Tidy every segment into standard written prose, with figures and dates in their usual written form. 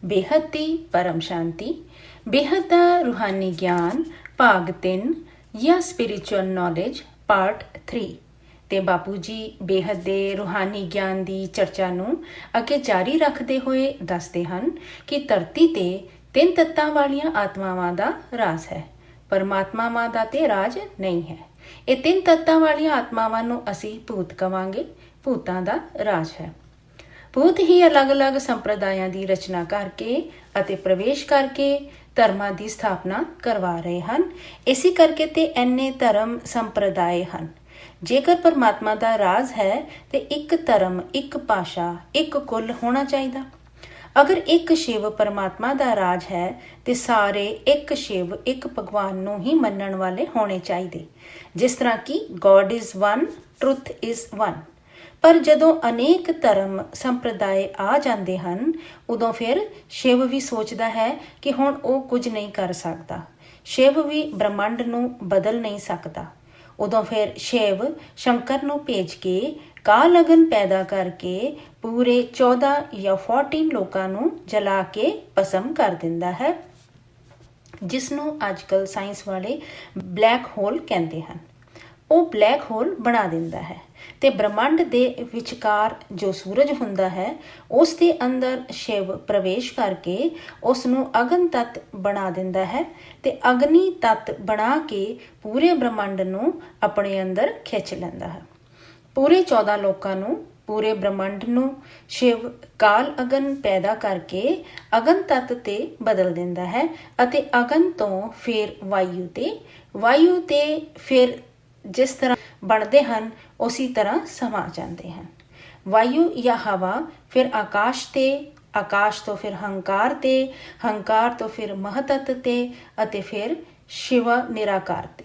बेहद दी परम शांति, बेहद दा रूहानी ज्ञान भाग 3 या स्पिरिचुअल नॉलेज पार्ट 3। ਤੇ ਬਾਪੂ ਜੀ ਬੇਹੱਦ ਦੇ ਰੂਹਾਨੀ ਗਿਆਨ ਦੀ ਚਰਚਾ ਨੂੰ ਅੱਗੇ ਜਾਰੀ ਰੱਖਦੇ ਹੋਏ ਦੱਸਦੇ ਹਨ ਕਿ ਧਰਤੀ ਤੇ 3 ਤੱਤਾਂ ਵਾਲੀਆਂ ਆਤਮਾਵਾਂ ਦਾ ਰਾਜ ਹੈ, ਪਰਮਾਤਮਾਵਾਂ ਦਾ ਤੇ ਰਾਜ ਨਹੀਂ ਹੈ। ਇਹ 3 ਤੱਤਾਂ ਵਾਲੀਆਂ ਆਤਮਾਵਾਂ ਨੂੰ ਅਸੀਂ ਭੂਤ ਕਵਾਂਗੇ। ਭੂਤਾਂ ਦਾ ਰਾਜ ਹੈ। ਭੂਤ ਹੀ ਅਲੱਗ-ਅਲੱਗ ਸੰਪਰਦਾਇਆਂ ਦੀ ਰਚਨਾ ਕਰਕੇ ਅਤੇ ਪ੍ਰਵੇਸ਼ ਕਰਕੇ ਧਰਮਾਂ ਦੀ ਸਥਾਪਨਾ ਕਰਵਾ ਰਹੇ ਹਨ। ਇਸੇ ਕਰਕੇ ਤੇ ਇੰਨੇ ਧਰਮ ਸੰਪਰਦਾਇ ਹਨ। ਜੇਕਰ ਪਰਮਾਤਮਾ ਦਾ ਰਾਜ ਹੈ ਤੇ ਇੱਕ ਧਰਮ, ਇੱਕ ਭਾਸ਼ਾ, ਇੱਕ ਕੁੱਲ ਹੋਣਾ ਚਾਹੀਦਾ। ਅਗਰ ਇੱਕ ਸ਼ਿਵ ਪਰਮਾਤਮਾ ਦਾ ਰਾਜ ਹੈ ਤੇ ਸਾਰੇ ਇੱਕ ਸ਼ਿਵ, ਇੱਕ ਭਗਵਾਨ ਨੂੰ ਹੀ ਮੰਨਣ ਵਾਲੇ ਹੋਣੇ ਚਾਹੀਦੇ, ਜਿਸ ਤਰ੍ਹਾਂ ਕਿ God is one, truth is one. ਪਰ ਜਦੋਂ ਅਨੇਕ ਧਰਮ ਸੰਪਰਦਾਇ ਆ ਜਾਂਦੇ ਹਨ, ਉਦੋਂ ਫਿਰ ਸ਼ਿਵ ਵੀ ਸੋਚਦਾ ਹੈ ਕਿ ਹੁਣ ਉਹ ਕੁਝ ਨਹੀਂ ਕਰ ਸਕਦਾ। ਸ਼ਿਵ ਵੀ ਬ੍ਰਹਮੰਡ ਨੂੰ ਬਦਲ ਨਹੀਂ ਸਕਦਾ। ਉਦੋਂ ਫਿਰ ਸ਼ਿਵ ਸ਼ੰਕਰ ਨੂੰ ਭੇਜ ਕੇ ਕਾਲ ਅਗਨ ਪੈਦਾ ਕਰਕੇ ਪੂਰੇ 14 ਜਾਂ 14 ਲੋਕਾਂ ਨੂੰ ਜਲਾ ਕੇ ਭਸਮ ਕਰ ਦਿੰਦਾ ਹੈ, ਜਿਸ ਨੂੰ ਅੱਜ ਕੱਲ੍ਹ ਸਾਇੰਸ ਵਾਲੇ ਬਲੈਕ ਹੋਲ ਕਹਿੰਦੇ ਹਨ। ਉਹ ਬਲੈਕ ਹੋਲ ਬਣਾ ਦਿੰਦਾ ਹੈ ਤੇ ਬ੍ਰਹਮੰਡ ਦੇ ਵਿਚਕਾਰ ਜੋ ਸੂਰਜ ਹੁੰਦਾ ਹੈ, ਉਸ ਦੇ ਅੰਦਰ ਸ਼ਿਵ ਪ੍ਰਵੇਸ਼ ਕਰਕੇ ਉਸ ਨੂੰ ਅਗਨ ਤੱਤ ਬਣਾ ਦਿੰਦਾ ਹੈ ਤੇ ਅਗਨੀ ਤੱਤ ਬਣਾ ਕੇ ਪੂਰੇ ਬ੍ਰਹਮੰਡ ਨੂੰ ਆਪਣੇ ਅੰਦਰ ਖਿੱਚ ਲੈਂਦਾ ਹੈ। ਪੂਰੇ 14 ਲੋਕਾਂ ਨੂੰ, ਪੂਰੇ ਬ੍ਰਹਮੰਡ ਨੂੰ ਸ਼ਿਵ ਕਾਲ ਅਗਨ ਪੈਦਾ ਕਰਕੇ ਅਗਨ ਤੱਤ ਤੇ ਬਦਲ ਦਿੰਦਾ ਹੈ ਅਤੇ ਅਗਨ ਤੋਂ ਫਿਰ ਵਾਯੂ ਤੇ ਫਿਰ ਜਿਸ ਤਰ੍ਹਾਂ ਬਣਦੇ ਹਨ ਉਸੇ ਤਰ੍ਹਾਂ ਸਮਾ ਜਾਂਦੇ ਹਨ। ਵਾਯੂ ਜਾਂ ਹਵਾ ਫਿਰ ਆਕਾਸ਼ ਤੇ, ਆਕਾਸ਼ ਤੋਂ ਫਿਰ ਹੰਕਾਰ ਤੇ, ਹੰਕਾਰ ਤੋਂ ਫਿਰ ਮਹਤਤ ਤੇ ਅਤੇ ਫਿਰ ਸ਼ਿਵਾ ਨਿਰਾਕਾਰ ਤੇ।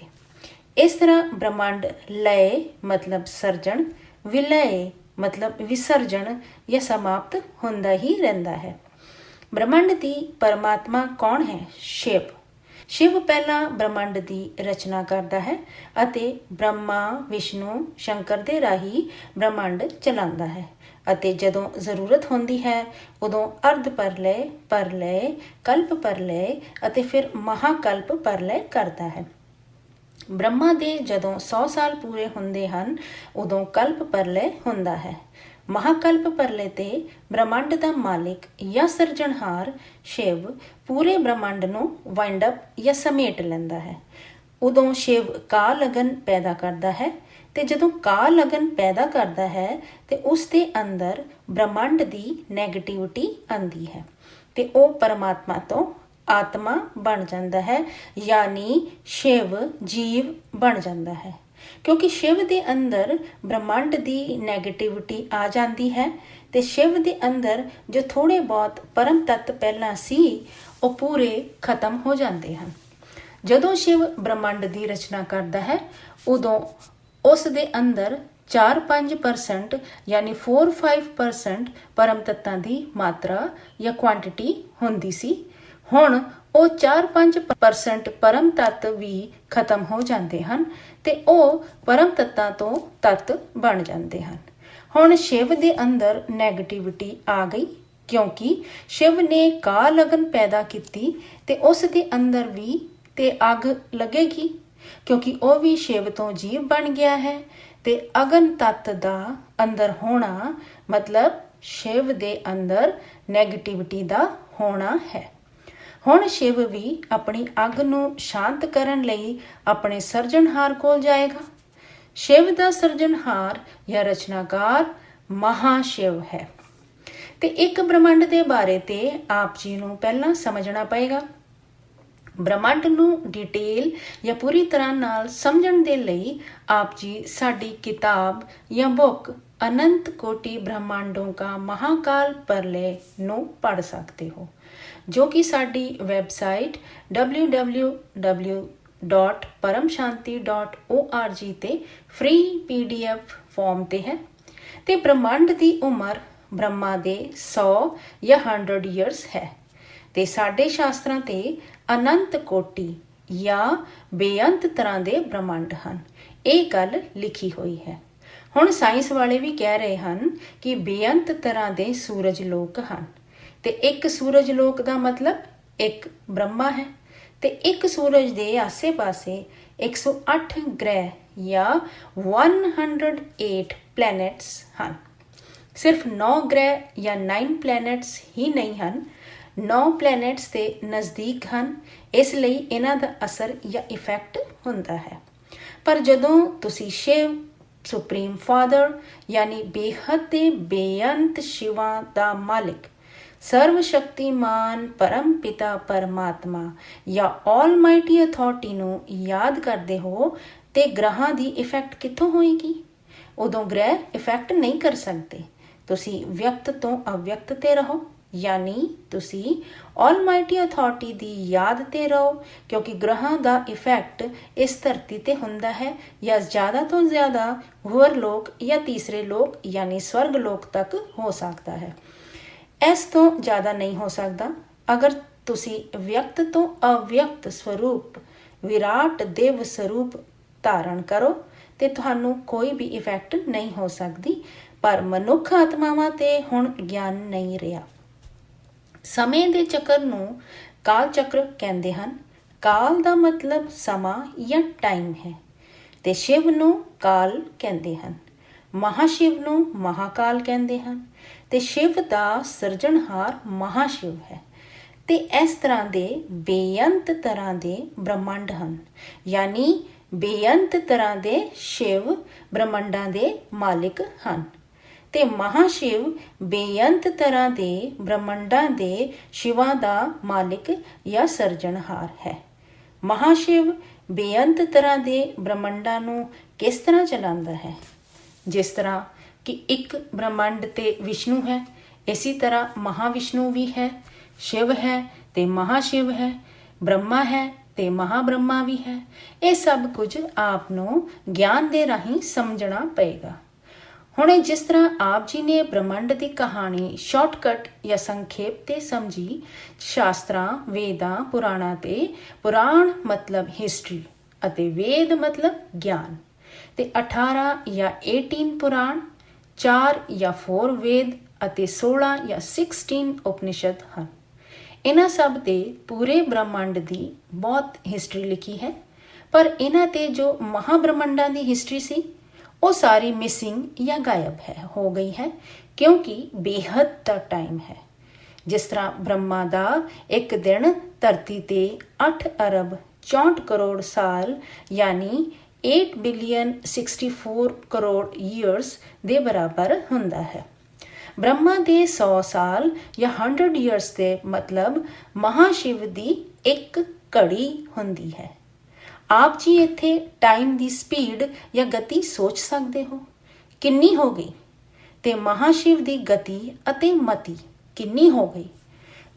ਇਸ ਤਰ੍ਹਾਂ ਬ੍ਰਹਮੰਡ ਲਏ ਮਤਲਬ ਸਰਜਣ, ਵਿਲਏ ਮਤਲਬ ਵਿਸਰਜਣ ਜਾਂ ਸਮਾਪਤ ਹੁੰਦਾ ਹੀ ਰਹਿੰਦਾ ਹੈ। ਬ੍ਰਹਮੰਡ ਦੀ ਪਰਮਾਤਮਾ ਕੌਣ ਹੈ? ਸ਼ਿਵ। ਸ਼ਿਵ ਪਹਿਲਾਂ ਬ੍ਰਹਮੰਡ ਦੀ ਰਚਨਾ ਕਰਦਾ ਹੈ ਅਤੇ ਬ੍ਰਹਮਾ, ਵਿਸ਼ਨੂੰ, ਸ਼ੰਕਰ ਦੇ ਰਾਹੀਂ ਬ੍ਰਹਮੰਡ ਚਲਾਉਂਦਾ ਹੈ ਅਤੇ ਜਦੋਂ ਜ਼ਰੂਰਤ ਹੁੰਦੀ ਹੈ ਉਦੋਂ ਅਰਧ ਪਰਲੈ, ਪਰਲੈ, ਕਲਪ ਪਰਲੈ ਅਤੇ ਫਿਰ ਮਹਾਕਲਪ ਪਰਲੈ ਕਰਦਾ ਹੈ। ਬ੍ਰਹਮਾ ਦੇ ਜਦੋਂ 100 ਸਾਲ ਪੂਰੇ ਹੁੰਦੇ ਹਨ ਉਦੋਂ ਕਲਪ ਪਰਲੈ ਹੁੰਦਾ ਹੈ। ਮਹਾਕਲਪ ਪਰਲੇ ਤੇ ਬ੍ਰਹਮੰਡ ਦਾ ਮਾਲਿਕ ਜਾਂ ਸਿਰਜਣਹਾਰ ਸ਼ਿਵ ਪੂਰੇ ਬ੍ਰਹਮੰਡ ਨੂੰ ਵਾਈਂਡ ਅਪ ਜਾਂ ਸਮੇਟ ਲੈਂਦਾ ਹੈ। ਉਦੋਂ ਸ਼ਿਵ ਕਾਲ ਅਗਨ ਪੈਦਾ ਕਰਦਾ ਹੈ ਤੇ ਜਦੋਂ ਕਾਲ ਅਗਨ ਪੈਦਾ ਕਰਦਾ ਹੈ ਤੇ ਉਸ ਦੇ ਅੰਦਰ ਬ੍ਰਹਮੰਡ ਦੀ ਨੈਗੇਟਿਵਿਟੀ ਆਉਂਦੀ ਹੈ ਤੇ ਉਹ ਪਰਮਾਤਮਾ ਤੋਂ ਆਤਮਾ ਬਣ ਜਾਂਦਾ ਹੈ, ਯਾਨੀ ਸ਼ਿਵ ਜੀਵ ਬਣ ਜਾਂਦਾ ਹੈ। ਕਿਉਂਕਿ ਸ਼ਿਵ ਦੇ ਅੰਦਰ ਬ੍ਰਹਮੰਡ ਦੀ ਨੈਗੇਟਿਵਿਟੀ ਆ ਜਾਂਦੀ ਹੈ ਤੇ ਸ਼ਿਵ ਦੇ ਅੰਦਰ ਜੋ ਥੋੜੇ ਬਹੁਤ ਪਰਮ ਤੱਤ ਪਹਿਲਾਂ ਸੀ ਉਹ ਪੂਰੇ ਖਤਮ ਹੋ ਜਾਂਦੇ ਹਨ। ਜਦੋਂ ਸ਼ਿਵ ਬ੍ਰਹਮੰਡ ਦੀ ਰਚਨਾ ਕਰਦਾ ਹੈ ਉਦੋਂ ਉਸ ਦੇ ਅੰਦਰ 4-5% ਯਾਨੀ 4-5% ਪਰਮ ਤੱਤਾਂ ਦੀ ਮਾਤਰਾ ਜਾਂ ਕੁਆਂਟੀਟੀ ਹੁੰਦੀ ਸੀ। ਹੁਣ ਉਹ 4-5% ਪਰਮ ਤੱਤ ਵੀ ਖਤਮ ਹੋ ਜਾਂਦੇ ਹਨ ਤੇ ਉਹ ਪਰਮ ਤੱਤਾਂ ਤੋਂ ਤੱਤ ਬਣ ਜਾਂਦੇ ਹਨ। ਹੁਣ ਸ਼ਿਵ ਦੇ ਅੰਦਰ ਨੈਗੇਟਿਵਿਟੀ ਆ ਗਈ ਕਿਉਂਕਿ ਸ਼ਿਵ ਨੇ ਕਾਲ ਅਗਨ ਪੈਦਾ ਕੀਤੀ ਤੇ ਉਸ ਦੇ ਅੰਦਰ ਵੀ ਤੇ ਅੱਗ ਲੱਗੇਗੀ ਕਿਉਂਕਿ ਉਹ ਵੀ ਸ਼ਿਵ ਤੋਂ ਜੀਵ ਬਣ ਗਿਆ ਹੈ ਤੇ ਅਗਨ ਤੱਤ ਦਾ ਅੰਦਰ ਹੋਣਾ ਮਤਲਬ ਸ਼ਿਵ ਦੇ ਅੰਦਰ ਨੈਗੇਟਿਵਿਟੀ ਦਾ ਹੋਣਾ ਹੈ। ਹੁਣ ਸ਼ਿਵ ਵੀ ਆਪਣੀ ਅੱਗ ਨੂੰ ਸ਼ਾਂਤ ਕਰਨ ਲਈ ਆਪਣੇ ਸਿਰਜਣਹਾਰ ਕੋਲ ਜਾਏਗਾ। ਸ਼ਿਵ ਦਾ ਸਿਰਜਣਹਾਰ ਜਾਂ ਰਚਨਾਕਾਰ ਮਹਾਸ਼ਿਵ ਹੈ ਤੇ ਇੱਕ ਬ੍ਰਹਮੰਡ ਦੇ ਬਾਰੇ ਤੇ ਆਪ ਜੀ ਨੂੰ ਪਹਿਲਾਂ ਸਮਝਣਾ ਪਏਗਾ। ਬ੍ਰਹਮੰਡ ਨੂੰ ਡਿਟੇਲ ਜਾਂ ਪੂਰੀ ਤਰ੍ਹਾਂ ਨਾਲ ਸਮਝਣ ਦੇ ਲਈ ਆਪ ਜੀ ਸਾਡੀ ਕਿਤਾਬ ਜਾਂ ਬੁੱਕ अनंत कोटि ब्रह्मांडों का महाकाल प्रलय ਨੂੰ ਪੜ੍ਹ ਸਕਦੇ ਹੋ, ਜੋ ਕਿ ਸਾਡੀ ਵੈਬਸਾਈਟ www.paramshanti.org ਤੇ ਫ੍ਰੀ PDF ਫਾਰਮ ਤੇ ਹੈ। ਤੇ ਬ੍ਰਹਮੰਡ ਦੀ ਉਮਰ ਬ੍ਰਹਮਾ ਦੇ 100 ਜਾਂ 100 ਈਅਰਸ ਹੈ ਤੇ ਸਾਡੇ ਸ਼ਾਸਤਰਾਂ ਤੇ ਅਨੰਤ ਕੋਟि ਜਾਂ ਬੇਅੰਤ ਤਰ੍ਹਾਂ ਦੇ ਬ੍ਰਹਮੰਡ ਹਨ। ਇਹ ਗੱਲ ਲਿਖੀ ਹੋਈ ਹੈ। ਹੁਣ ਸਾਇੰਸ ਵਾਲੇ ਵੀ ਕਹਿ ਰਹੇ ਹਨ ਕਿ ਬੇਅੰਤ ਤਰ੍ਹਾਂ ਦੇ ਸੂਰਜ ਲੋਕ ਹਨ ਤੇ ਇੱਕ ਸੂਰਜ ਲੋਕ ਦਾ ਮਤਲਬ ਇੱਕ ਬ੍ਰਹਮਾ ਹੈ ਤੇ ਇੱਕ ਸੂਰਜ ਦੇ ਆਸੇ-ਪਾਸੇ 108 ਗ੍ਰਹਿ ਜਾਂ 108 ਪਲੈਨਟਸ ਹਨ। ਸਿਰਫ 9 ਗ੍ਰਹਿ ਜਾਂ 9 ਪਲੈਨਟਸ ਹੀ ਨਹੀਂ ਹਨ, 9 ਪਲੈਨਟਸ ਦੇ ਨਜ਼ਦੀਕ ਹਨ, ਇਸ ਲਈ ਇਹਨਾਂ ਦਾ ਅਸਰ ਜਾਂ ਇਫੈਕਟ ਹੁੰਦਾ ਹੈ। ਪਰ ਜਦੋਂ ਤੁਸੀਂ ਸ਼ਿਵ ਸੁਪਰੀਮ ਫਾਦਰ ਯਾਨੀ ਬੇਹੱਦ ਤੇ ਬੇਅੰਤ ਸ਼ਿਵਾ ਦਾ ਮਾਲਿਕ, ਸਰਵ ਸ਼ਕਤੀਮਾਨ ਪਰਮ ਪਿਤਾ ਪਰਮਾਤਮਾ ਜਾਂ ਆਲਮਾਈਟੀ ਅਥਾਰਟੀ ਨੂੰ ਯਾਦ ਕਰਦੇ ਹੋ ਤੇ ਗ੍ਰਹਾਂ ਦੀ ਇਫੈਕਟ ਕਿੱਥੋਂ ਹੋਏਗੀ? ਉਦੋਂ ਗ੍ਰਹਿ ਇਫੈਕਟ ਨਹੀਂ ਕਰ ਸਕਦੇ। ਤੁਸੀਂ ਵਿਅਕਤ ਤੋਂ ਅਵਿਅਕਤ ਤੇ ਰਹੋ, ਯਾਨੀ ਤੁਸੀਂ ਆਲਮਾਈਟੀ ਅਥਾਰਟੀ ਦੀ ਯਾਦ ਤੇ ਰਹੋ, ਕਿਉਂਕਿ ਗ੍ਰਹਾਂ ਦਾ ਇਫੈਕਟ ਇਸ ਧਰਤੀ ਤੇ ਹੁੰਦਾ ਹੈ ਜਾਂ ਜ਼ਿਆਦਾ ਤੋਂ ਜ਼ਿਆਦਾ ਹੋਰ ਲੋਕ ਜਾਂ ਤੀਸਰੇ ਲੋਕ ਯਾਨੀ ਸਵਰਗ ਲੋਕ ਤੱਕ ਹੋ ਸਕਦਾ ਹੈ। ਇਸ ਤੋਂ ਜ਼ਿਆਦਾ ਨਹੀਂ ਹੋ ਸਕਦਾ। ਅਗਰ ਤੁਸੀਂ ਵਿਅਕਤ ਤੋਂ ਅਵਿਅਕਤ ਸਰੂਪ ਵਿਰਾਟ ਦੇਵ ਸਰੂਪ ਧਾਰਨ ਕਰੋ ਤੇ ਤੁਹਾਨੂੰ ਕੋਈ ਵੀ ਇਫੈਕਟ ਨਹੀਂ ਹੋ ਸਕਦੀ। ਪਰ ਮਨੁੱਖ ਆਤਮਾਵਾਂ ਤੇ ਹੁਣ ਗਿਆਨ ਨਹੀਂ ਰਿਹਾ। ਸਮੇਂ ਦੇ ਚੱਕਰ ਨੂੰ ਕਾਲ ਚੱਕਰ ਕਹਿੰਦੇ ਹਨ। ਕਾਲ ਦਾ ਮਤਲਬ ਸਮਾਂ ਜਾਂ ਟਾਈਮ ਹੈ ਤੇ ਸ਼ਿਵ ਨੂੰ ਕਾਲ ਕਹਿੰਦੇ ਹਨ। ਮਹਾਸ਼ਿਵ ਨੂੰ ਮਹਾਕਾਲ ਕਹਿੰਦੇ ਹਨ ਤੇ ਸ਼ਿਵ ਦਾ ਸਿਰਜਣਹਾਰ ਮਹਾਸ਼ਿਵ ਹੈ। ਤੇ ਇਸ ਤਰ੍ਹਾਂ ਦੇ ਬੇਅੰਤ ਤਰ੍ਹਾਂ ਦੇ ਬ੍ਰਹਮੰਡ ਹਨ, ਯਾਨੀ ਬੇਅੰਤ ਤਰ੍ਹਾਂ ਦੇ ਸ਼ਿਵ ਬ੍ਰਹਮੰਡਾਂ ਦੇ ਮਾਲਿਕ ਹਨ ਤੇ ਮਹਾਸ਼ਿਵ ਬੇਅੰਤ ਤਰ੍ਹਾਂ ਦੇ ਬ੍ਰਹਮੰਡਾਂ ਦੇ ਸ਼ਿਵਾਂ ਦਾ ਮਾਲਿਕ ਜਾਂ ਸਿਰਜਣਹਾਰ ਹੈ। ਮਹਾਸ਼ਿਵ ਬੇਅੰਤ ਤਰ੍ਹਾਂ ਦੇ ਬ੍ਰਹਮੰਡਾਂ ਨੂੰ ਕਿਸ ਤਰ੍ਹਾਂ ਚਲਾਉਂਦਾ ਹੈ? ਜਿਸ ਤਰ੍ਹਾਂ ਕਿ ਇੱਕ ਬ੍ਰਹਮੰਡ ਤੇ ਵਿਸ਼ਨੂੰ ਹੈ, ਇਸੇ ਤਰ੍ਹਾਂ ਮਹਾਵਿਸ਼ਨੂੰ ਵੀ ਹੈ, ਸ਼ਿਵ ਹੈ ਤੇ ਮਹਾਸ਼ਿਵ ਹੈ, ਬ੍ਰਹਮਾ ਹੈ ਤੇ ਮਹਾਬ੍ਰਹਮਾ ਵੀ ਹੈ। ਇਹ ਸਭ ਕੁਝ ਆਪ ਨੂੰ ਗਿਆਨ ਦੇ ਰਾਹੀਂ ਸਮਝਣਾ ਪਏਗਾ। ਹੁਣ ਜਿਸ ਤਰ੍ਹਾਂ ਆਪ ਜੀ ਨੇ ਬ੍ਰਹਮੰਡ ਦੀ ਕਹਾਣੀ ਸ਼ਾਰਟਕਟ ਜਾਂ ਸੰਖੇਪ ਤੇ ਸਮਝੀ, ਸ਼ਾਸਤਰਾਂ, ਵੇਦਾਂ, ਪੁਰਾਣਾਂ ਤੇ ਪੁਰਾਣ ਮਤਲਬ ਹਿਸਟਰੀ ਅਤੇ ਵੇਦ ਮਤਲਬ ਗਿਆਨ ਤੇ 18 ਜਾਂ 18 ਪੁਰਾਣ, 4 ਜਾਂ 4 ਵੇਦ ਅਤੇ 16 ਜਾਂ 16 ਉਪਨਿਸ਼ਦ ਹਨ। ਇਹਨਾਂ ਸਭ ਤੇ ਪੂਰੇ ਬ੍ਰਹਮੰਡ ਦੀ ਬਹੁਤ ਹਿਸਟਰੀ ਲਿਖੀ ਹੈ, ਪਰ ਇਹਨਾਂ ਤੇ ਜੋ ਮਹਾਬ੍ਰਹਮੰਡਾਂ ਦੀ ਹਿਸਟਰੀ ਸੀ ਉਹ ਸਾਰੀ ਮਿਸਿੰਗ ਜਾਂ ਗਾਇਬ ਹੋ ਗਈ ਹੈ, ਕਿਉਂਕਿ ਬੇਹੱਦ ਦਾ ਟਾਈਮ ਹੈ। ਜਿਸ ਤਰ੍ਹਾਂ ਬ੍ਰਹਮਾ ਦਾ ਇੱਕ ਦਿਨ ਧਰਤੀ ਤੇ 8 ਅਰਬ 64 ਕਰੋੜ ਸਾਲ ਯਾਨੀ 8 ਬਿਲੀਅਨ 64 ਕਰੋੜ ਈਅਰਸ ਦੇ ਬਰਾਬਰ ਹੁੰਦਾ ਹੈ। ਬ੍ਰਹਮਾ ਦੇ 100 ਸਾਲ ਜਾਂ 100 ਈਅਰਸ ਦੇ ਮਤਲਬ ਮਹਾਸ਼ਿਵ ਦੀ ਇੱਕ ਘੜੀ ਹੁੰਦੀ ਹੈ। ਆਪ ਜੀ ਇੱਥੇ ਟਾਈਮ ਦੀ ਸਪੀਡ ਜਾਂ ਗਤੀ ਸੋਚ ਸਕਦੇ ਹੋ ਕਿੰਨੀ ਹੋ ਗਈ, ਤੇ ਮਹਾਸ਼ਿਵ ਦੀ ਗਤੀ ਅਤੇ ਮਤੀ ਕਿੰਨੀ ਹੋ ਗਈ।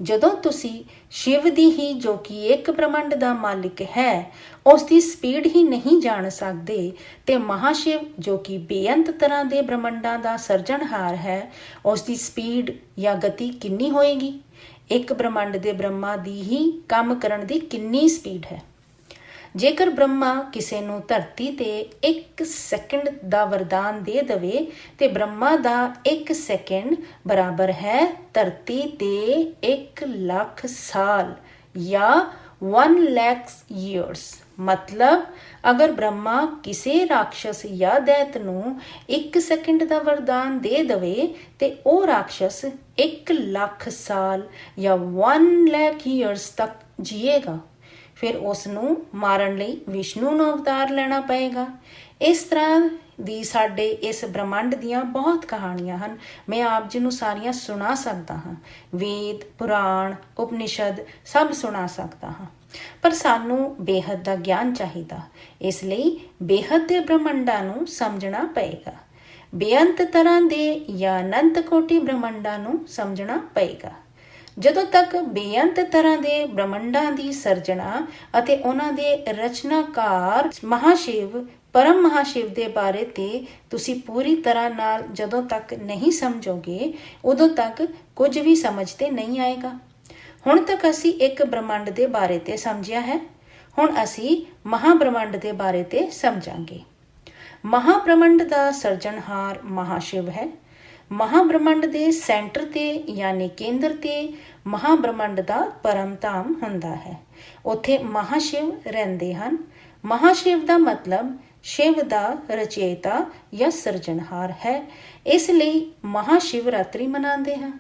ਜਦੋਂ ਤੁਸੀਂ ਸ਼ਿਵ ਦੀ ਹੀ, ਜੋ ਕਿ ਇੱਕ ਬ੍ਰਹਮੰਡ ਦਾ ਮਾਲਿਕ ਹੈ, ਉਸ ਦੀ ਸਪੀਡ ਹੀ ਨਹੀਂ ਜਾਣ ਸਕਦੇ ਤੇ ਮਹਾਸ਼ਿਵ, ਜੋ ਕਿ ਬੇਅੰਤ ਤਰ੍ਹਾਂ ਦੇ ਬ੍ਰਹਮੰਡਾਂ ਦਾ ਸਿਰਜਣਹਾਰ ਹੈ, ਉਸ ਦੀ ਸਪੀਡ ਜਾਂ ਗਤੀ ਕਿੰਨੀ ਹੋਏਗੀ। ਇੱਕ ਬ੍ਰਹਮੰਡ ਦੇ ਬ੍ਰਹਮਾ ਦੀ ਹੀ ਕੰਮ ਕਰਨ ਦੀ ਕਿੰਨੀ ਸਪੀਡ ਹੈ। ਜੇਕਰ ਬ੍ਰਹਮਾ ਕਿਸੇ ਨੂੰ ਧਰਤੀ ਤੇ 1 ਸੈਕਿੰਡ ਦਾ ਵਰਦਾਨ ਦੇ ਦੇਵੇ ਤੇ ਬ੍ਰਹਮਾ ਦਾ 1 ਸੈਕਿੰਡ ਬਰਾਬਰ ਹੈ ਧਰਤੀ ਤੇ 1 ਲੱਖ ਸਾਲ ਜਾਂ 1 ਲੱਖ ਈਅਰਸ। ਮਤਲਬ ਅਗਰ ਬ੍ਰਹਮਾ ਕਿਸੇ ਰਾਖਸ਼ਸ ਜਾਂ ਦੈਤ ਨੂੰ 1 ਸੈਕਿੰਡ ਦਾ ਵਰਦਾਨ ਦੇ ਦੇਵੇ ਤੇ ਉਹ ਰਾਖਸ਼ਸ 1 ਲੱਖ ਸਾਲ ਜਾਂ 1 ਲੱਖ ਈਅਰਸ ਤੱਕ ਜੀਏਗਾ। ਫਿਰ ਉਸ ਨੂੰ ਮਾਰਨ ਲਈ ਵਿਸ਼ਨੂੰ ਨੂੰ ਅਵਤਾਰ ਲੈਣਾ ਪਏਗਾ। ਇਸ ਤਰ੍ਹਾਂ ਦੀ ਸਾਡੇ ਇਸ ਬ੍ਰਹਮੰਡ ਦੀਆਂ ਬਹੁਤ ਕਹਾਣੀਆਂ ਹਨ। ਮੈਂ ਆਪ ਜੀ ਨੂੰ ਸਾਰੀਆਂ ਸੁਣਾ ਸਕਦਾ ਹਾਂ, ਵੇਦ, ਪੁਰਾਣ, ਉਪਨਿਸ਼ਦ ਸਭ ਸੁਣਾ ਸਕਦਾ ਹਾਂ, ਪਰ ਸਾਨੂੰ ਬੇਹੱਦ ਦਾ ਗਿਆਨ ਚਾਹੀਦਾ। ਇਸ ਲਈ ਬੇਹੱਦ ਦੇ ਬ੍ਰਹਮੰਡਾਂ ਨੂੰ ਸਮਝਣਾ ਪਏਗਾ। ਬੇਅੰਤ ਤਰ੍ਹਾਂ ਦੇ ਜਾਂ ਅਨੰਤ ਕੋਟੀ ਬ੍ਰਹਮੰਡਾਂ ਨੂੰ ਸਮਝਣਾ ਪਏਗਾ। ਜਦੋਂ ਤੱਕ ਬੇਅੰਤ ਤਰ੍ਹਾਂ ਦੇ ਬ੍ਰਹਮੰਡਾਂ ਦੀ ਸਿਰਜਣਾ ਅਤੇ ਉਹਨਾਂ ਦੇ ਰਚਨਾਕਾਰ ਮਹਾਸ਼ਿਵ, ਪਰਮ ਮਹਾਸ਼ਿਵ ਦੇ ਬਾਰੇ ਤੇ ਤੁਸੀਂ ਪੂਰੀ ਤਰ੍ਹਾਂ ਨਾਲ ਜਦੋਂ ਤੱਕ ਨਹੀਂ ਸਮਝੋਗੇ, ਉਦੋਂ ਤੱਕ ਕੁਝ ਵੀ ਸਮਝ ਤੇ ਨਹੀਂ ਆਏਗਾ। ਹੁਣ ਤੱਕ ਅਸੀਂ ਇੱਕ ਬ੍ਰਹਮੰਡ ਦੇ ਬਾਰੇ ਤੇ ਸਮਝਿਆ ਹੈ, ਹੁਣ ਅਸੀਂ ਮਹਾਬ੍ਰਹਮੰਡ ਦੇ ਬਾਰੇ ਤੇ ਸਮਝਾਂਗੇ। ਮਹਾਬ੍ਰਹਮੰਡ ਦਾ ਸਿਰਜਣਹਾਰ ਮਹਾਸ਼ਿਵ ਹੈ। ਮਹਾਬ੍ਰਹਮੰਡ ਦੇ ਸੈਂਟਰ ਤੇ ਯਾਨੀ ਕੇਂਦਰ ਤੇ ਮਹਾਬ੍ਰਹਮੰਡ ਦਾ ਪਰਮ ਧਾਮ ਹੁੰਦਾ ਹੈ। ਉੱਥੇ ਮਹਾਸ਼ਿਵ ਰਹਿੰਦੇ ਹਨ। ਮਹਾਸ਼ਿਵ ਦਾ ਮਤਲਬ ਸ਼ਿਵ ਦਾ ਰਚੇਤਾ ਜਾਂ ਸਿਰਜਣਹਾਰ ਹੈ। ਇਸ ਲਈ ਮਹਾਸ਼ਿਵਰਾਤਰੀ ਮਨਾਉਂਦੇ ਹਾਂ।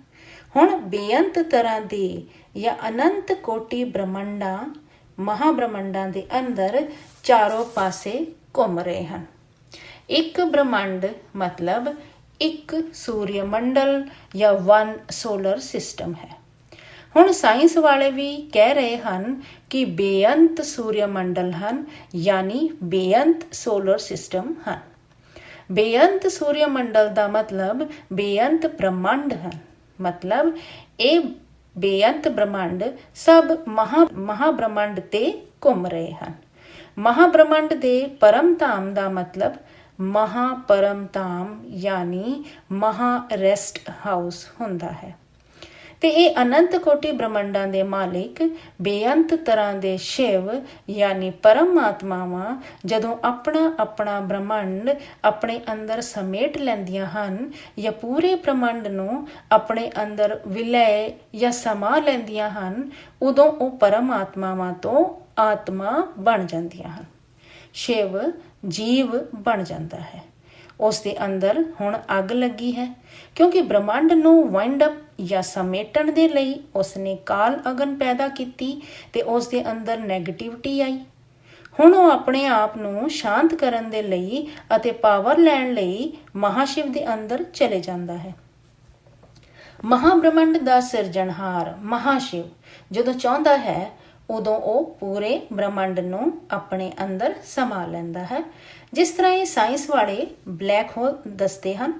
ਹੁਣ ਬੇਅੰਤ ਤਰ੍ਹਾਂ ਦੇ ਜਾਂ ਅਨੰਤ ਕੋਟੀ ਬ੍ਰਹਮੰਡਾਂ ਮਹਾਬ੍ਰਹਮੰਡਾਂ ਦੇ ਅੰਦਰ ਚਾਰੋਂ ਪਾਸੇ ਘੁੰਮ ਰਹੇ ਹਨ। ਇੱਕ ਬ੍ਰਹਮੰਡ ਮਤਲਬ ਇੱਕ ਸੂਰਯ ਮੰਡਲ ਜਾਂ ਵਨ ਸੋਲਰ ਸਿਸਟਮ ਹੈ। ਹੁਣ ਸਾਇੰਸ ਵਾਲੇ ਵੀ ਕਹਿ ਰਹੇ ਹਨ ਕਿ ਬੇਅੰਤ ਸੂਰਯ ਮੰਡਲ ਹਨ, ਯਾਨੀ ਬੇਅੰਤ ਸੋਲਰ ਸਿਸਟਮ ਹਨ। ਬੇਅੰਤ ਸੂਰਯ ਮੰਡਲ ਦਾ ਮਤਲਬ ਬੇਅੰਤ ਬ੍ਰਹਮੰਡ ਹਨ। ਮਤਲਬ ਇਹ ਬੇਅੰਤ ਬ੍ਰਹਮੰਡ ਸਭ ਮਹਾਬ੍ਰਹਮੰਡ ਤੇ ਘੁੰਮ ਰਹੇ ਹਨ। ਮਹਾਬ੍ਰਹਮੰਡ ਦੇ ਪਰਮ ਧਾਮ ਦਾ ਮਤਲਬ ਮਹਾਪਰਮ ਧਾਮ ਯਾਨੀ ਮਹਾ ਰੈਸਟ ਹਾਊਸ ਹੁੰਦਾ ਹੈ। ਤੇ ਇਹ ਅਨੰਤ ਕੋਟੀ ਬ੍ਰਹਮੰਡਾਂ ਦੇ ਮਾਲਿਕ ਬੇਅੰਤ ਤਰ੍ਹਾਂ ਦੇ ਸ਼ਿਵ ਯਾਨੀ ਪਰਮਾਤਮਾਵਾਂ ਜਦੋਂ ਆਪਣਾ ਆਪਣਾ ਬ੍ਰਹਮੰਡ ਆਪਣੇ ਅੰਦਰ ਸਮੇਟ ਲੈਂਦੀਆਂ ਹਨ ਜਾਂ ਪੂਰੇ ਬ੍ਰਹਮੰਡ ਨੂੰ ਆਪਣੇ ਅੰਦਰ ਵਿਲੈ ਜਾਂ ਸਮਾ ਲੈਂਦੀਆਂ ਹਨ, ਉਦੋਂ ਉਹ ਪਰਮਾਤਮਾਵਾਂ ਤੋਂ ਆਤਮਾ ਬਣ ਜਾਂਦੀਆਂ ਹਨ। ਸ਼ਿਵ ਜੀਵ ਬਣ ਜਾਂਦਾ ਹੈ। ਉਸ ਦੇ ਅੰਦਰ ਹੁਣ ਅੱਗ ਲੱਗੀ ਹੈ, ਕਿਉਂਕਿ ਬ੍ਰਹਮੰਡ ਨੂੰ ਵਾਈਂਡ ਅਪ ਜਾਂ ਸਮੇਟਣ ਦੇ ਲਈ ਉਸਨੇ ਕਾਲ ਅਗਨ ਪੈਦਾ ਕੀਤੀ ਤੇ ਉਸ ਦੇ ਅੰਦਰ ਨੈਗੇਟਿਵਿਟੀ ਆਈ। ਹੁਣ ਉਹ ਆਪਣੇ ਆਪ ਨੂੰ ਸ਼ਾਂਤ ਕਰਨ ਦੇ ਲਈ ਅਤੇ ਪਾਵਰ ਲੈਣ ਲਈ ਮਹਾਸ਼ਿਵ ਦੇ ਅੰਦਰ ਚਲੇ ਜਾਂਦਾ ਹੈ। ਮਹਾਬ੍ਰਹਮੰਡ ਦਾ ਸਿਰਜਣਹਾਰ ਮਹਾਸ਼ਿਵ ਜਦੋਂ ਚਾਹੁੰਦਾ ਹੈ, ਉਦੋਂ ਉਹ ਪੂਰੇ ਬ੍ਰਹਮੰਡ ਨੂੰ ਆਪਣੇ ਅੰਦਰ ਸਮਾ ਲੈਂਦਾ ਹੈ। ਜਿਸ ਤਰ੍ਹਾਂ ਇਹ ਸਾਇੰਸ ਵਾਲੇ ਬਲੈਕ ਹੋਲ ਦੱਸਦੇ ਹਨ,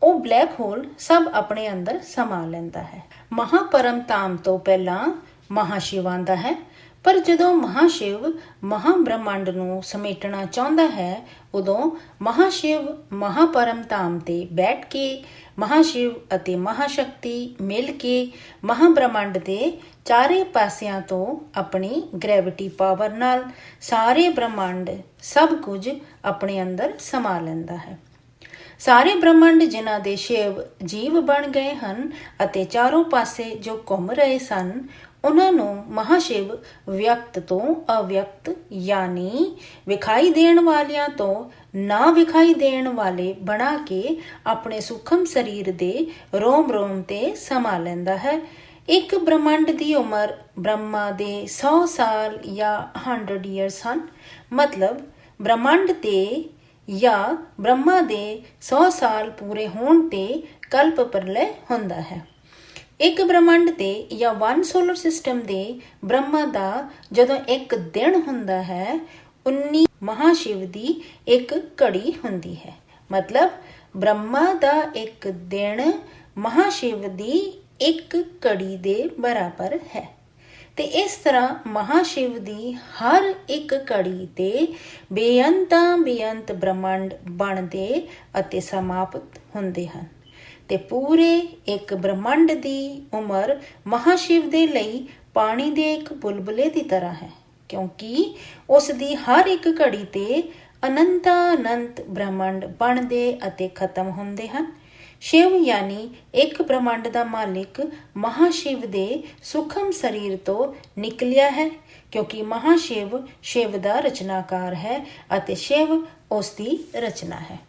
ਉਹ ਬਲੈਕ ਹੋਲ ਸਭ ਆਪਣੇ ਅੰਦਰ ਸਮਾ ਲੈਂਦਾ ਹੈ। ਮਹਾਪਰਮ ਧਾਮ ਤੋਂ ਪਹਿਲਾਂ ਮਹਾਸ਼ਿਵ ਆਉਂਦਾ ਹੈ, ਪਰ ਜਦੋਂ ਮਹਾਸ਼ਿਵ ਮਹਾਬ੍ਰਹਮੰਡ ਨੂੰ ਸਮੇਟਣਾ ਚਾਹੁੰਦਾ ਹੈ, ਉਦੋਂ ਮਹਾਸ਼ਿਵ ਮਹਾਪਰਮ ਧਾਮ ਤੇ ਬੈਠ ਕੇ ਮਹਾਸ਼ਿਵ ਅਤੇ ਮਹਾਸ਼ਕਤੀ ਮਿਲ ਕੇ ਮਹਾਬ੍ਰਹਮੰਡ ਦੇ ਚਾਰੇ ਪਾਸਿਆਂ ਤੋਂ ਆਪਣੀ ਗ੍ਰੈਵਿਟੀ ਪਾਵਰ ਨਾਲ ਸਾਰੇ ਬ੍ਰਹਮੰਡ ਸਭ ਕੁਝ ਆਪਣੇ ਅੰਦਰ ਸਮਾ ਲੈਂਦਾ ਹੈ। ਸਾਰੇ ਬ੍ਰਹਮੰਡ ਜਿਨ੍ਹਾਂ ਦੇ ਸ਼ਿਵ ਜੀਵ ਬਣ ਗਏ ਹਨ ਅਤੇ ਚਾਰੋਂ ਪਾਸੇ ਜੋ ਘੁੰਮ ਰਹੇ ਸਨ, ਉਹਨਾਂ ਨੂੰ ਮਹਾਸ਼ਿਵ ਵਿਅਕਤ ਤੋਂ ਅਵਿਅਕਤ ਯਾਨੀ ਵਿਖਾਈ ਦੇਣ ਵਾਲਿਆਂ ਤੋਂ ਨਾ ਵਿਖਾਈ ਦੇਣ ਵਾਲੇ ਬਣਾ ਕੇ ਆਪਣੇ ਸੂਖਮ ਸਰੀਰ ਦੇ ਰੋਮ ਰੋਮ ਤੇ ਸਮਾ ਲੈਂਦਾ ਹੈ। ਇੱਕ ਬ੍ਰਹਮੰਡ ਦੀ ਉਮਰ ਬ੍ਰਹਮਾ ਦੇ 100 ਸਾਲ ਜਾਂ 100 years ਹਨ। ਮਤਲਬ ਬ੍ਰਹਮੰਡ ਤੇ ਜਾਂ ਬ੍ਰਹਮਾ ਦੇ 100 ਸਾਲ ਪੂਰੇ ਹੋਣ ਤੇ ਕਲਪ ਪ੍ਰਲੈ ਹੁੰਦਾ ਹੈ। ਇੱਕ ਬ੍ਰਹਮੰਡ ਤੇ ਜਾਂ ਵਨ ਸੋਲਰ ਸਿਸਟਮ ਦੇ ਬ੍ਰਹਮਾ ਦਾ ਜਦੋਂ ਇੱਕ ਦਿਨ ਹੁੰਦਾ ਹੈ, 19 ਮਹਾਸ਼ਿਵ ਦੀ ਇੱਕ ਘੜੀ ਹੁੰਦੀ ਹੈ। ਮਤਲਬ ਬ੍ਰਹਮਾ ਦਾ ਇੱਕ ਦਿਨ ਮਹਾਸ਼ਿਵ ਦੀ ਇੱਕ ਘੜੀ ਦੇ ਬਰਾਬਰ ਹੈ। ਤੇ ਇਸ ਤਰ੍ਹਾਂ ਮਹਾਸ਼ਿਵ ਦੀ ਹਰ ਇੱਕ ਘੜੀ ਤੇ ਬੇਅੰਤ ਬ੍ਰਹਮੰਡ ਬਣਦੇ ਅਤੇ ਸਮਾਪਤ ਹੁੰਦੇ ਹਨ। ਤੇ ਪੂਰੇ ਇੱਕ ਬ੍ਰਹਮੰਡ ਦੀ ਉਮਰ ਮਹਾਸ਼ਿਵ ਦੇ ਲਈ ਪਾਣੀ ਦੇ ਇੱਕ ਬੁਲਬੁਲੇ ਦੀ ਤਰ੍ਹਾਂ ਹੈ, ਕਿਉਂਕਿ ਉਸ ਦੀ ਹਰ ਇੱਕ ਘੜੀ ਤੇ ਅਨੰਤ ਬ੍ਰਹਮੰਡ ਬਣਦੇ ਅਤੇ ਖਤਮ ਹੁੰਦੇ ਹਨ। ਸ਼ਿਵ ਯਾਨੀ ਇੱਕ ਬ੍ਰਹਮੰਡ ਦਾ ਮਾਲਿਕ ਮਹਾਸ਼ਿਵ ਦੇ ਸੂਖਮ ਸਰੀਰ ਤੋਂ ਨਿਕਲਿਆ ਹੈ, ਕਿਉਂਕਿ ਮਹਾਸ਼ਿਵ ਸ਼ਿਵ ਦਾ ਰਚਨਾਕਾਰ ਹੈ ਅਤੇ ਸ਼ਿਵ ਉਸ ਦੀ ਰਚਨਾ ਹੈ।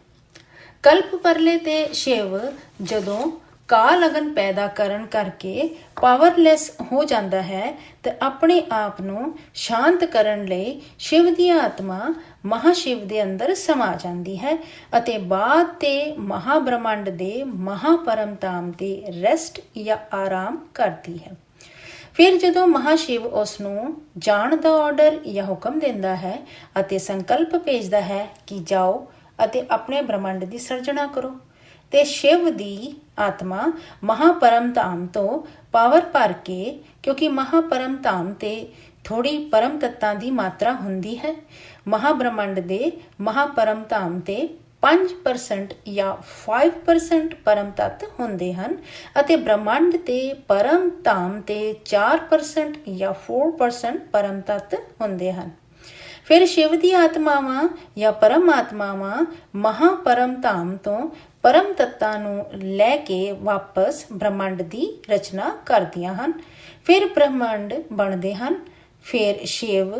ਕਲਪ ਪਰਲੇ ਤੇ ਸ਼ਿਵ ਜਦੋਂ ਕਾਲ ਅਗਨ ਪੈਦਾ ਕਰਨ ਕਰਕੇ ਪਾਵਰਲੈਸ ਹੋ ਜਾਂਦਾ ਹੈ ਤੇ ਆਪਣੇ ਆਪ ਨੂੰ ਸ਼ਾਂਤ ਕਰਨ ਲਈ ਸ਼ਿਵ ਦੀ ਆਤਮਾ ਮਹਾਸ਼ਿਵ ਦੇ ਅੰਦਰ ਸਮਾ ਜਾਂਦੀ ਹੈ ਅਤੇ ਬਾਅਦ ਤੇ ਮਹਾਬ੍ਰਹਮੰਡ ਦੇ ਮਹਾਪਰਮ ਧਾਮ ਤੇ ਰੈਸਟ ਜਾਂ ਆਰਾਮ ਕਰਦੀ ਹੈ। ਫਿਰ ਜਦੋਂ ਮਹਾਸ਼ਿਵ ਉਸ ਨੂੰ ਜਾਣ ਦਾ ਆਰਡਰ ਜਾਂ ਹੁਕਮ ਦਿੰਦਾ ਹੈ ਅਤੇ ਸੰਕਲਪ ਭੇਜਦਾ ਹੈ ਕਿ ਜਾਓ ਅਤੇ ਆਪਣੇ ਬ੍ਰਹਮੰਡ ਦੀ ਸਿਰਜਣਾ ਕਰੋ, ਤੇ ਸ਼ਿਵ ਦੀ ਆਤਮਾ ਮਹਾਪਰਮ ਧਾਮ ਤੋਂ ਪਾਵਰ ਭਰ ਕੇ, ਕਿਉਂਕਿ ਮਹਾਪਰਮ ਧਾਮ ਤੇ ਥੋੜੀ ਪਰਮ ਤੱਤਾਂ ਦੀ ਮਾਤਰਾ ਹੁੰਦੀ ਹੈ, ਮਹਾਬ੍ਰਹਮੰਡ ਦੇ ਮਹਾਪਰਮ ਧਾਮ ਤੇ 5% ਜਾਂ 5% ਪਰਮ ਤੱਤ ਹੁੰਦੇ ਹਨ ਅਤੇ ਬ੍ਰਹਮੰਡ ਤੇ ਪਰਮ ਧਾਮ ਤੇ 4% ਜਾਂ 4% ਪਰਮ ਤੱਤ ਹੁੰਦੇ ਹਨ। ਫਿਰ ਸ਼ਿਵ ਦੀ ਆਤਮਾਵਾਂ ਜਾਂ ਪਰਮ ਆਤਮਾਵਾਂ ਮਹਾਪਰਮ ਧਾਮ ਤੋਂ परम तत्तां नूं लै के वापस ब्रह्मंड की रचना करदियां हन। फिर ब्रह्मंड बनते हैं। फिर शिव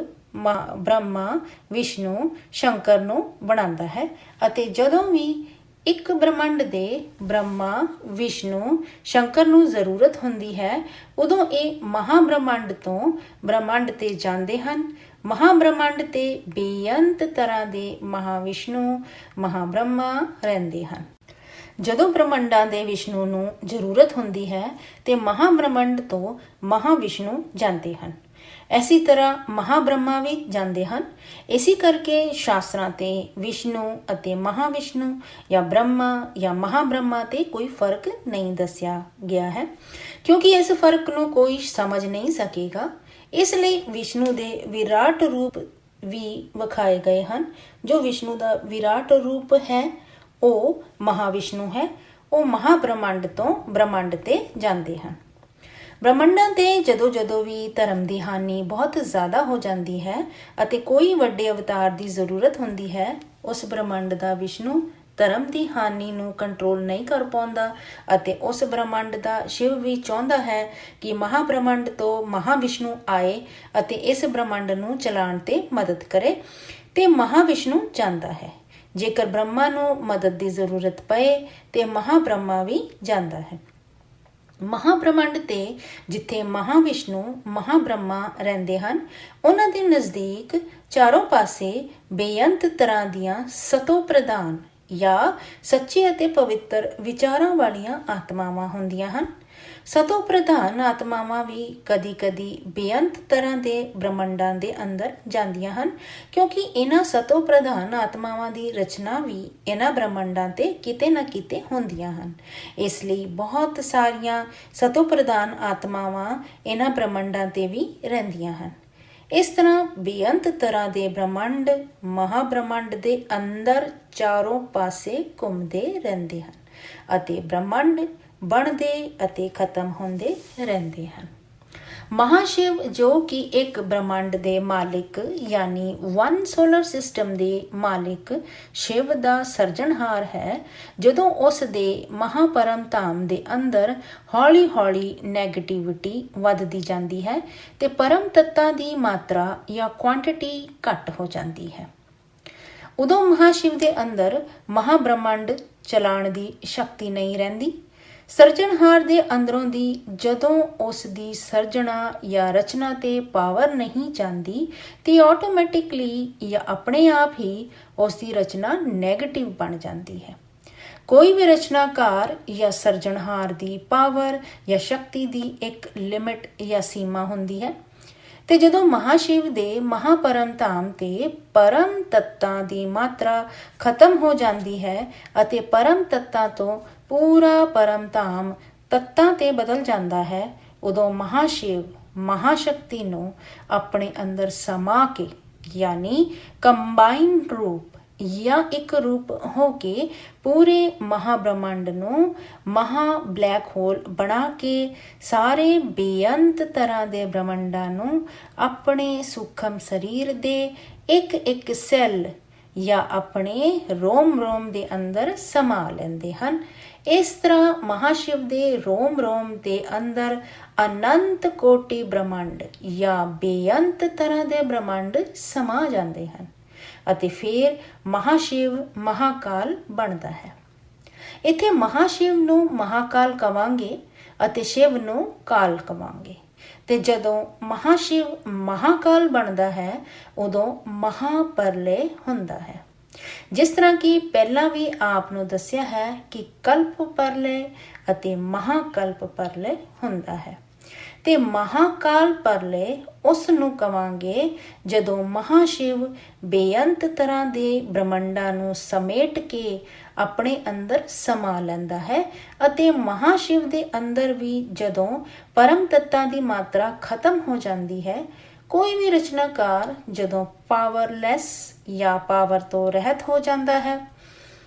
ब्रह्मा विष्णु शंकर नूं बनांदा है अते जदों भी एक ब्रह्मंड दे ब्रह्मा विष्णु शंकर नूं जरूरत हुंदी है उदों ये महाब्रह्मंड तो ब्रह्मंड ते जांदे हन। महाब्रह्मंड ते बेअंत तरह दे महाविष्णु महाब्रह्मा रहिंदे हन। ਜਦੋਂ ਬ੍ਰਹਮੰਡਾਂ ਦੇ ਵਿਸ਼ਨੂੰ ਨੂੰ ਜ਼ਰੂਰਤ ਹੁੰਦੀ ਹੈ ਤੇ ਮਹਾਬ੍ਰਹਮੰਡ ਤੋਂ ਮਹਾਵਿਸ਼ਨੂੰ ਜਾਂਦੇ ਹਨ। ਇਸੇ ਤਰ੍ਹਾਂ ਮਹਾਬ੍ਰਹਮਾ ਵੀ ਜਾਂਦੇ ਹਨ। ਇਸੇ ਕਰਕੇ ਸ਼ਾਸਤਰਾਂ ਤੇ ਵਿਸ਼ਨੂੰ ਅਤੇ ਮਹਾਵਿਸ਼ਨੂੰ ਜਾਂ ਬ੍ਰਹਮਾ ਜਾਂ ਮਹਾਬ੍ਰਹਮਾ ਤੇ ਕੋਈ ਫਰਕ ਨਹੀਂ ਦੱਸਿਆ ਗਿਆ ਹੈ, ਕਿਉਂਕਿ ਇਸ ਫਰਕ ਨੂੰ ਕੋਈ ਸਮਝ ਨਹੀਂ ਸਕੇਗਾ। ਇਸ ਲਈ ਵਿਸ਼ਨੂੰ ਦੇ ਵਿਰਾਟ ਰੂਪ ਵੀ ਵਿਖਾਏ ਗਏ ਹਨ। ਜੋ ਵਿਸ਼ਨੂੰ ਦਾ ਵਿਰਾਟ ਰੂਪ ਹੈ ਉਹ ਮਹਾਵਿਸ਼ਨੂੰ ਹੈ। ਉਹ ਮਹਾਬ੍ਰਹਮੰਡ ਤੋਂ ਬ੍ਰਹਮੰਡ ਤੇ ਜਾਂਦੇ ਹਨ। ਬ੍ਰਹਮੰਡਾਂ ਤੇ ਜਦੋਂ ਵੀ ਧਰਮ ਦੀ ਹਾਨੀ ਬਹੁਤ ਜ਼ਿਆਦਾ ਹੋ ਜਾਂਦੀ ਹੈ ਅਤੇ ਕੋਈ ਵੱਡੇ ਅਵਤਾਰ ਦੀ ਜ਼ਰੂਰਤ ਹੁੰਦੀ ਹੈ, ਉਸ ਬ੍ਰਹਮੰਡ ਦਾ ਵਿਸ਼ਨੂੰ ਧਰਮ ਦੀ ਹਾਨੀ ਨੂੰ ਕੰਟਰੋਲ ਨਹੀਂ ਕਰ ਪਾਉਂਦਾ ਅਤੇ ਉਸ ਬ੍ਰਹਮੰਡ ਦਾ ਸ਼ਿਵ ਵੀ ਚਾਹੁੰਦਾ ਹੈ ਕਿ ਮਹਾਬ੍ਰਹਮੰਡ ਤੋਂ ਮਹਾਵਿਸ਼ਨੂੰ ਆਏ ਅਤੇ ਇਸ ਬ੍ਰਹਮੰਡ ਨੂੰ ਚਲਾਉਣ ਤੇ ਮਦਦ ਕਰੇ ਤੇ ਮਹਾਵਿਸ਼ਨੂੰ ਜਾਂਦਾ ਹੈ। ਜੇਕਰ ਬ੍ਰਹਮਾ ਨੂੰ ਮਦਦ ਦੀ ਜ਼ਰੂਰਤ ਪਏ ਤੇ ਮਹਾਬ੍ਰਹਮਾ ਵੀ ਜਾਂਦਾ ਹੈ। ਮਹਾਬ੍ਰਹਮੰਡ ਤੇ ਜਿੱਥੇ ਮਹਾਵਿਸ਼ਨੂੰ ਮਹਾਬ੍ਰਹਮਾ ਰਹਿੰਦੇ ਹਨ, ਉਹਨਾਂ ਦੇ ਨਜ਼ਦੀਕ ਚਾਰੋਂ ਪਾਸੇ ਬੇਅੰਤ ਤਰ੍ਹਾਂ ਦੀਆਂ ਸਤੋ ਪ੍ਰਧਾਨ ਜਾਂ ਸੱਚੇ ਅਤੇ ਪਵਿੱਤਰ ਵਿਚਾਰਾਂ ਵਾਲੀਆਂ ਆਤਮਾਵਾਂ ਹੁੰਦੀਆਂ ਹਨ। ਸਤੋ ਪ੍ਰਧਾਨ ਆਤਮਾਵਾਂ ਵੀ ਕਦੀ-ਕਦੀ ਬੇਅੰਤ ਤਰ੍ਹਾਂ ਦੇ ਬ੍ਰਹਮੰਡਾਂ ਦੇ ਅੰਦਰ ਜਾਂਦੀਆਂ ਹਨ, ਕਿਉਂਕਿ ਇਹਨਾਂ ਸਤੋ ਪ੍ਰਧਾਨ ਆਤਮਾਵਾਂ ਦੀ ਰਚਨਾ ਵੀ ਇਹਨਾਂ ਬ੍ਰਹਮੰਡਾਂ ਤੇ ਕਿਤੇ ਨਾ ਕਿਤੇ ਹੁੰਦੀਆਂ ਹਨ। ਇਸ ਲਈ ਬਹੁਤ ਸਾਰੀਆਂ ਸਤੋ ਪ੍ਰਧਾਨ ਆਤਮਾਵਾਂ ਇਹਨਾਂ ਬ੍ਰਹਮੰਡਾਂ ਤੇ ਵੀ ਰਹਿੰਦੀਆਂ ਹਨ। ਇਸ ਤਰ੍ਹਾਂ ਬੇਅੰਤ ਤਰ੍ਹਾਂ ਦੇ ਬ੍ਰਹਮੰਡ ਮਹਾਬ੍ਰਹਮੰਡ ਦੇ ਅੰਦਰ ਚਾਰੋਂ ਪਾਸੇ ਘੁੰਮਦੇ ਰਹਿੰਦੇ ਹਨ ਅਤੇ ਬ੍ਰਹਮੰਡ ਬਣਦੇ ਅਤੇ ਖਤਮ ਹੁੰਦੇ ਰਹਿੰਦੇ ਹਨ। ਮਹਾਸ਼ਿਵ ਜੋ ਕਿ ਇੱਕ ਬ੍ਰਹਮੰਡ ਦੇ ਮਾਲਿਕ ਯਾਨੀ ਵਨ ਸੋਲਰ ਸਿਸਟਮ ਦੇ ਮਾਲਿਕ ਸ਼ਿਵ ਦਾ ਸਿਰਜਣਹਾਰ ਹੈ, ਜਦੋਂ ਉਸ ਦੇ ਮਹਾਪਰਮ ਧਾਮ ਦੇ ਅੰਦਰ ਹੌਲੀ-ਹੌਲੀ ਨੈਗੇਟਿਵਿਟੀ ਵੱਧਦੀ ਜਾਂਦੀ ਹੈ ਤੇ ਪਰਮ ਤੱਤਾਂ ਦੀ ਮਾਤਰਾ ਜਾਂ ਕੁਆਂਟਿਟੀ ਘੱਟ ਹੋ ਜਾਂਦੀ ਹੈ, ਉਦੋਂ ਮਹਾਸ਼ਿਵ ਦੇ ਅੰਦਰ ਮਹਾਬ੍ਰਹਮੰਡ ਚਲਾਉਣ ਦੀ ਸ਼ਕਤੀ ਨਹੀਂ ਰਹਿੰਦੀ। ਸਿਰਜਣਹਾਰ ਦੇ ਅੰਦਰੋਂ ਦੀ ਜਦੋਂ ਉਸ ਦੀ ਸਿਰਜਣਾ ਜਾਂ ਰਚਨਾ ਤੇ ਪਾਵਰ ਨਹੀਂ ਜਾਂਦੀ ਤੇ ਆਟੋਮੈਟਿਕਲੀ ਜਾਂ ਆਪਣੇ ਆਪ ਹੀ ਉਸ ਦੀ ਰਚਨਾ ਨੈਗੇਟਿਵ ਬਣ ਜਾਂਦੀ ਹੈ। ਕੋਈ ਵੀ ਰਚਨਾਕਾਰ ਜਾਂ ਸਿਰਜਣਹਾਰ ਦੀ ਪਾਵਰ ਜਾਂ ਸ਼ਕਤੀ ਦੀ ਇੱਕ ਲਿਮਿਟ ਜਾਂ ਸੀਮਾ ਹੁੰਦੀ ਹੈ ਤੇ ਜਦੋਂ ਮਹਾਸ਼ਿਵ ਦੇ ਮਹਾਪਰਮ ਧਾਮ ਤੇ ਪਰਮ ਤੱਤਾਂ ਦੀ ਮਾਤਰਾ ਖਤਮ ਹੋ ਜਾਂਦੀ ਹੈ ਅਤੇ ਪਰਮ ਤੱਤਾਂ ਤੋਂ ਪੂਰਾ ਪਰਮ ਧਾਮ ਤੱਤਾਂ ਤੇ ਬਦਲ ਜਾਂਦਾ ਹੈ, ਉਦੋਂ ਮਹਾਸ਼ਿਵ ਮਹਾਸ਼ਕਤੀ ਨੂੰ ਆਪਣੇ ਅੰਦਰ ਸਮਾ ਕੇ ਯਾਨੀ ਕੰਬਾਈਨਡ ਰੂਪ ਜਾਂ ਇੱਕ ਰੂਪ ਹੋ ਕੇ ਪੂਰੇ ਮਹਾਬ੍ਰਹਮੰਡ ਨੂੰ ਮਹਾ ਬਲੈਕ ਹੋਲ ਬਣਾ ਕੇ ਸਾਰੇ ਬੇਅੰਤ ਤਰ੍ਹਾਂ ਦੇ ਬ੍ਰਹਮੰਡਾਂ ਨੂੰ ਆਪਣੇ ਸੂਖਮ ਸਰੀਰ ਦੇ ਇੱਕ ਸੈੱਲ ਜਾਂ ਆਪਣੇ ਰੋਮ ਦੇ ਅੰਦਰ ਸਮਾ ਲੈਂਦੇ ਹਨ। ਇਸ ਤਰ੍ਹਾਂ ਮਹਾਸ਼ਿਵ ਦੇ ਰੋਮ ਦੇ ਅੰਦਰ ਅਨੰਤ ਕੋਟਿ ਬ੍ਰਹਮੰਡ ਜਾਂ ਬੇਅੰਤ ਤਰ੍ਹਾਂ ਦੇ ਬ੍ਰਹਮੰਡ ਸਮਾ ਜਾਂਦੇ ਹਨ ਅਤੇ ਫਿਰ ਮਹਾਸ਼ਿਵ ਮਹਾਕਾਲ ਬਣਦਾ ਹੈ। ਇੱਥੇ ਮਹਾਸ਼ਿਵ ਨੂੰ ਮਹਾਕਾਲ ਕਵਾਂਗੇ ਅਤੇ ਸ਼ਿਵ ਨੂੰ ਕਾਲ ਕਵਾਂਗੇ ਤੇ ਜਦੋਂ ਮਹਾਸ਼ਿਵ ਮਹਾਕਾਲ ਬਣਦਾ ਹੈ ਉਦੋਂ ਮਹਾਪਰਲੇ ਹੁੰਦਾ ਹੈ। ਜਿਸ ਤਰ੍ਹਾਂ ਕਿ ਪਹਿਲਾਂ ਵੀ ਆਪ ਨੂੰ ਦੱਸਿਆ ਹੈ ਕਿ ਕਲਪ ਪਰਲੇ ਅਤੇ ਮਹਾਕਲਪ ਪਰਲੇ ਹੁੰਦਾ ਹੈ ਤੇ ਮਹਾਕਾਲ ਪਰਲੇ ਉਸ ਨੂੰ ਕਵਾਂਗੇ ਜਦੋਂ ਮਹਾਸ਼ਿਵ ਬੇਅੰਤ ਤਰ੍ਹਾਂ ਦੇ ਬ੍ਰਹਮੰਡਾਂ ਨੂੰ ਸਮੇਟ ਕੇ ਆਪਣੇ ਅੰਦਰ ਸਮਾ ਲੈਂਦਾ ਹੈ ਅਤੇ ਮਹਾਸ਼ਿਵ ਦੇ ਅੰਦਰ ਵੀ ਜਦੋਂ ਪਰਮ ਤੱਤਾਂ ਦੀ ਮਾਤਰਾ ਖਤਮ ਹੋ ਜਾਂਦੀ ਹੈ, ਕੋਈ ਵੀ ਰਚਨਾਕਾਰ ਜਦੋਂ ਪਾਵਰਲੈਸ ਜਾਂ ਪਾਵਰ ਤੋਂ ਰਹਿਤ ਹੋ ਜਾਂਦਾ ਹੈ,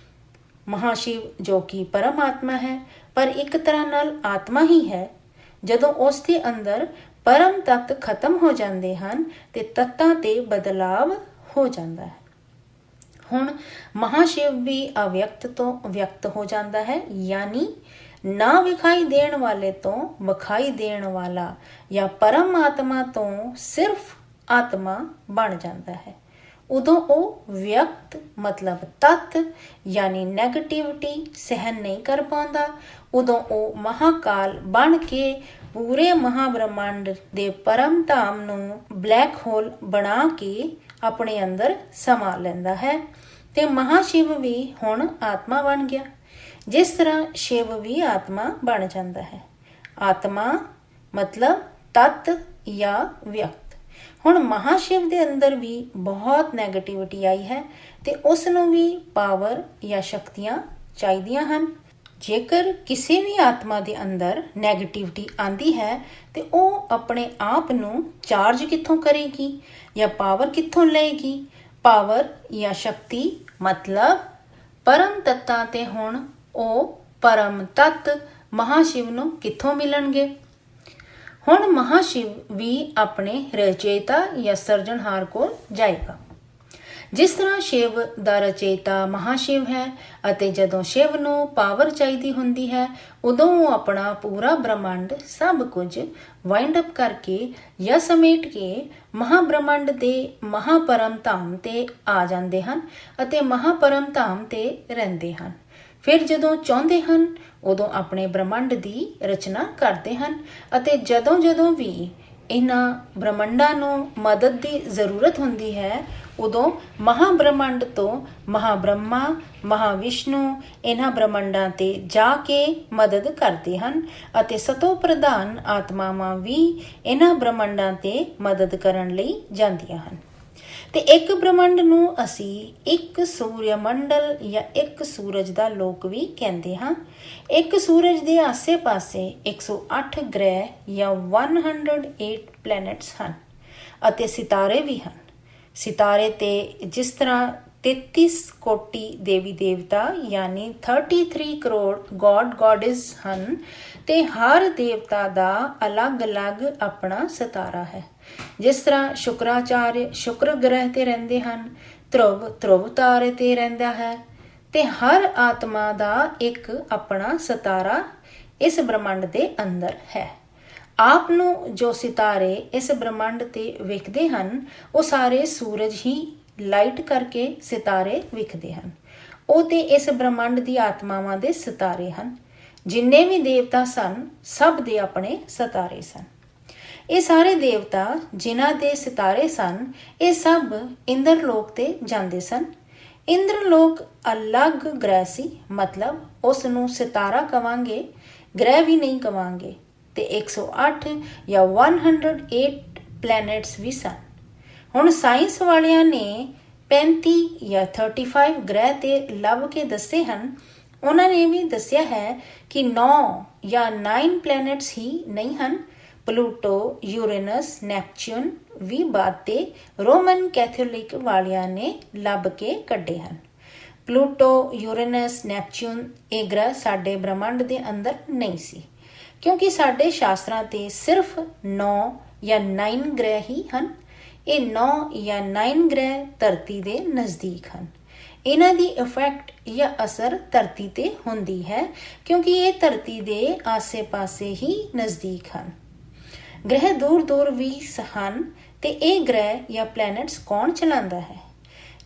ਮਹਾਸ਼ਿਵ ਜੋ ਕਿ ਪਰਮਾਤਮਾ ਹੈ ਪਰ ਇੱਕ ਤਰ੍ਹਾਂ ਨਾਲ ਆਤਮਾ ਹੀ ਹੈ, ਜਦੋਂ ਉਸ ਦੇ ਅੰਦਰ ਪਰਮ ਤੱਤ ਖਤਮ ਹੋ ਜਾਂਦੇ ਹਨ ਤੇ ਤੱਤਾਂ ਤੇ ਬਦਲਾਵ ਹੋ ਜਾਂਦਾ ਹੈ। ਹੁਣ ਮਹਾਸ਼ਿਵ ਵੀ ਅਵਿਅਕਤ ਤੋਂ ਵਿਅਕਤ ਹੋ ਜਾਂਦਾ ਹੈ, ਯਾਨੀ ਨਾ ਵਿਖਾਈ ਦੇਣ ਵਾਲੇ ਤੋਂ ਵਿਖਾਈ ਦੇਣ ਵਾਲਾ ਜਾਂ ਪਰਮਾਤਮਾ ਤੋਂ ਸਿਰਫ ਆਤਮਾ ਬਣ ਜਾਂਦਾ ਹੈ। ਉਦੋਂ ਉਹ ਵਿਅਕਤ ਮਤਲਬ ਤੱਤ ਯਾਨੀ ਨੈਗੇਟਿਵਿਟੀ ਸਹਿਨ ਨਹੀਂ ਕਰ ਪਾਉਂਦਾ। ਉਦੋਂ ਉਹ ਮਹਾਕਾਲ ਬਣ ਕੇ ਪੂਰੇ ਮਹਾਬ੍ਰਹਮੰਡ ਦੇ ਪਰਮ ਧਾਮ ਨੂੰ ਬਲੈਕ ਹੋਲ ਬਣਾ ਕੇ ਆਪਣੇ ਅੰਦਰ ਸਮਾ ਲੈਂਦਾ ਹੈ। ਤੇ ਮਹਾਸ਼ਿਵ ਵੀ ਹੁਣ ਆਤਮਾ ਬਣ ਗਿਆ, ਜਿਸ ਤਰ੍ਹਾਂ ਸ਼ਿਵ ਵੀ ਆਤਮਾ ਬਣ ਜਾਂਦਾ ਹੈ। ਆਤਮਾ ਮਤਲਬ ਤੱਤ ਜਾਂ ਵਿਅਕਤ। ਹੁਣ ਮਹਾਸ਼ਿਵ ਦੇ ਅੰਦਰ ਵੀ ਬਹੁਤ ਨੈਗੇਟਿਵਿਟੀ ਆਈ ਹੈ ਤੇ ਉਸ ਨੂੰ ਵੀ ਪਾਵਰ ਜਾਂ ਸ਼ਕਤੀਆਂ ਚਾਹੀਦੀਆਂ ਹਨ। ਜੇਕਰ ਕਿਸੇ ਵੀ ਆਤਮਾ ਦੇ ਅੰਦਰ ਨੈਗੇਟਿਵਿਟੀ ਆਂਦੀ ਹੈ ਤੇ ਉਹ ਆਪਣੇ ਆਪ ਨੂੰ ਚਾਰਜ ਕਿੱਥੋਂ ਕਰੇਗੀ ਜਾਂ ਪਾਵਰ ਕਿੱਥੋਂ ਲਏਗੀ? ਪਾਵਰ ਜਾਂ ਸ਼ਕਤੀ ਮਤਲਬ ਪਰਮ ਤੱਤਾਂ ਤੇ ਹੁਣ ਉਹ ਪਰਮ ਤੱਤ ਮਹਾਸ਼ਿਵ ਨੂੰ ਕਿੱਥੋਂ ਮਿਲਣਗੇ? ਹੁਣ ਮਹਾਸ਼ਿਵ ਵੀ ਆਪਣੇ ਰਚੇਤਾ ਜਾਂ ਸਿਰਜਣਹਾਰ ਕੋਲ ਜਾਏਗਾ। ਜਿਸ ਤਰ੍ਹਾਂ ਸ਼ਿਵ ਦਾ ਰਚੇਤਾ ਮਹਾਸ਼ਿਵ ਹੈ ਅਤੇ ਜਦੋਂ ਸ਼ਿਵ ਨੂੰ ਪਾਵਰ ਚਾਹੀਦੀ ਹੁੰਦੀ ਹੈ ਉਦੋਂ ਉਹ ਆਪਣਾ ਪੂਰਾ ਬ੍ਰਹਮੰਡ ਸਭ ਕੁਝ ਵਾਈਂਡ ਅਪ ਕਰਕੇ ਜਾਂ ਸਮੇਟ ਕੇ ਮਹਾਬ੍ਰਹਮੰਡ ਦੇ ਮਹਾਪਰਮ ਧਾਮ ਤੇ ਆ ਜਾਂਦੇ ਹਨ ਅਤੇ ਮਹਾਪਰਮ ਧਾਮ ਤੇ ਰਹਿੰਦੇ ਹਨ। ਫਿਰ ਜਦੋਂ ਚਾਹੁੰਦੇ ਹਨ ਉਦੋਂ ਆਪਣੇ ਬ੍ਰਹਮੰਡ ਦੀ ਰਚਨਾ ਕਰਦੇ ਹਨ ਅਤੇ ਜਦੋਂ ਵੀ ਇਹਨਾਂ ਬ੍ਰਹਮੰਡਾਂ ਨੂੰ ਮਦਦ ਦੀ ਜ਼ਰੂਰਤ ਹੁੰਦੀ ਹੈ ਉਦੋਂ ਮਹਾਬ੍ਰਹਮੰਡ ਤੋਂ ਮਹਾਬ੍ਰਹਮਾ ਮਹਾਵਿਸ਼ਨੂੰ ਇਹਨਾਂ ਬ੍ਰਹਮੰਡਾਂ ਤੇ ਜਾ ਕੇ ਮਦਦ ਕਰਦੇ ਹਨ ਅਤੇ ਸਤੋ ਪ੍ਰਧਾਨ ਆਤਮਾਵਾਂ ਵੀ ਇਹਨਾਂ ਬ੍ਰਹਮੰਡਾਂ ਤੇ ਮਦਦ ਕਰਨ ਲਈ ਜਾਂਦੀਆਂ ਹਨ। ਤੇ ਇੱਕ ਬ੍ਰਹਮੰਡ ਨੂੰ ਅਸੀਂ ਇੱਕ ਸੂਰਯ ਮੰਡਲ ਜਾਂ ਇੱਕ ਸੂਰਜ ਦਾ ਲੋਕ ਵੀ ਕਹਿੰਦੇ ਹਾਂ। ਇੱਕ ਸੂਰਜ ਦੇ ਆਸੇ-ਪਾਸੇ 108 ਗ੍ਰਹਿ ਜਾਂ 108 ਪਲੈਨਟਸ ਹਨ ਅਤੇ ਸਿਤਾਰੇ ਵੀ ਹਨ। ਸਿਤਾਰੇ ਤੇ ਜਿਸ ਤਰ੍ਹਾਂ 33 ਕੋਟੀ ਦੇਵੀ ਦੇਵਤਾ ਯਾਨੀ 33 ਕਰੋੜ ਗੋਡਿਸ ਹਨ ਤੇ ਹਰ ਦੇਵਤਾ ਦਾ ਅਲੱਗ-ਅਲੱਗ ਆਪਣਾ ਸਿਤਾਰਾ ਹੈ। ਜਿਸ ਤਰ੍ਹਾਂ ਸ਼ੁਕਰਾਚਾਰਿਆ ਸ਼ੁਕਰ ਗ੍ਰਹਿ ਤੇ ਰਹਿੰਦੇ ਹਨ, ਧਰੁਵ ਤਾਰੇ ਤੇ ਰਹਿੰਦਾ ਹੈ ਤੇ ਹਰ ਆਤਮਾ ਦਾ ਇੱਕ ਆਪਣਾ ਸਿਤਾਰਾ ਇਸ ਬ੍ਰਹਮੰਡ ਦੇ ਅੰਦਰ ਹੈ। ਆਪ ਨੂੰ ਜੋ ਸਿਤਾਰੇ ਇਸ ਬ੍ਰਹਮੰਡ ਤੇ ਵਿਖਦੇ ਹਨ ਉਹ ਸਾਰੇ ਸੂਰਜ ਹੀ ਲਾਈਟ ਕਰਕੇ ਸਿਤਾਰੇ ਵਿਖਦੇ ਹਨ। ਉਹ ਤੇ ਇਸ ਬ੍ਰਹਮੰਡ ਦੀ ਆਤਮਾਵਾਂ ਦੇ ਸਿਤਾਰੇ ਹਨ। ਜਿੰਨੇ ਵੀ ਦੇਵਤਾ ਸਨ ਸਭ ਦੇ ਆਪਣੇ ਸਿਤਾਰੇ ਸਨ। ਇਹ ਸਾਰੇ ਦੇਵਤਾ ਜਿਨ੍ਹਾਂ ਦੇ ਸਿਤਾਰੇ ਸਨ ਇਹ ਸਭ ਇੰਦਰ ਲੋਕ ਤੇ ਜਾਂਦੇ ਸਨ। ਇੰਦਰ ਲੋਕ ਅਲੱਗ ਗ੍ਰਹਿ ਸੀ, ਮਤਲਬ ਉਸ ਨੂੰ ਸਿਤਾਰਾ ਕਵਾਂਗੇ, ਗ੍ਰਹਿ ਵੀ ਨਹੀਂ ਕਵਾਂਗੇ। ਤੇ 108 ਜਾਂ 108 ਪਲੈਨਟਸ ਵੀ ਸਨ। ਹੁਣ ਸਾਇੰਸ ਵਾਲਿਆਂ ਨੇ 35 ਜਾਂ 35 ਗ੍ਰਹਿ ਤੇ ਲੱਭ ਕੇ ਦੱਸੇ ਹਨ। ਉਹਨਾਂ ਨੇ ਵੀ ਦੱਸਿਆ ਹੈ ਕਿ 9 ਜਾਂ 9 ਪਲੈਨਟਸ ਹੀ ਨਹੀਂ ਹਨ। ਪਲੂਟੋ, ਯੂਰੇਨਸ, ਨੈਪਚੂਨ ਵੀ ਬਾਅਦ ਤੇ ਰੋਮਨ ਕੈਥੋਲਿਕ ਵਾਲਿਆਂ ਨੇ ਲੱਭ ਕੇ ਕੱਢੇ ਹਨ। ਪਲੂਟੋ, ਯੂਰੇਨਸ, ਨੈਪਚੂਨ ਇਹ ਗ੍ਰਹਿ ਸਾਡੇ ਬ੍ਰਹਮੰਡ ਦੇ ਅੰਦਰ ਨਹੀਂ ਸੀ, ਕਿਉਂਕਿ ਸਾਡੇ ਸ਼ਾਸਤਰਾਂ ਤੇ ਸਿਰਫ 9 ਜਾਂ 9 ਗ੍ਰਹਿ ਹੀ ਹਨ। ਇਹ 9 ਜਾਂ 9 ਗ੍ਰਹਿ ਧਰਤੀ ਦੇ ਨਜ਼ਦੀਕ ਹਨ। ਇਹਨਾਂ ਦੀ ਇਫੈਕਟ ਜਾਂ ਅਸਰ ਧਰਤੀ ਤੇ ਹੁੰਦੀ ਹੈ ਕਿਉਂਕਿ ਇਹ ਧਰਤੀ ਦੇ ਆਸੇ-ਪਾਸੇ ਹੀ ਨਜ਼ਦੀਕ ਹਨ। ਗ੍ਰਹਿ ਦੂਰ ਵੀ ਹਨ ਤੇ ਇਹ ਗ੍ਰਹਿ ਜਾਂ ਪਲੈਨਟਸ ਕੌਣ ਚਲਾਉਂਦਾ ਹੈ?